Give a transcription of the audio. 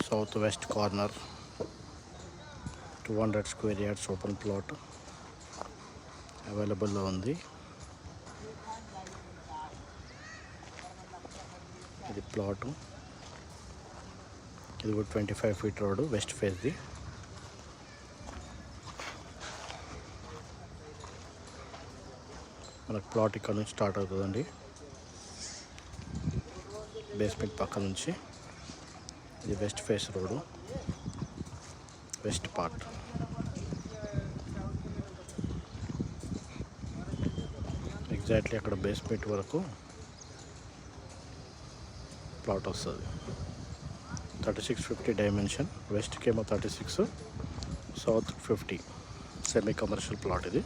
South west corner 200 square yards open plot అవైలబుల్లో ఉంది. ఇది ప్లాటు. ఇది కూడా 25 ఫీట్ రోడ్ వెస్ట్ ఫేస్ది. మనకు ప్లాట్ ఇక్కడ నుంచి స్టార్ట్ అవుతుందండి. బేస్మెంట్ పక్క నుంచి ఇది west face road, west part. Exactly అక్కడ బేస్మెంట్ వరకు ప్లాట్ వస్తుంది. 3650 డైమెన్షన్, వెస్ట్కి ఏమో 36, సౌత్ 50. సెమీ కమర్షియల్ ప్లాట్ ఇది.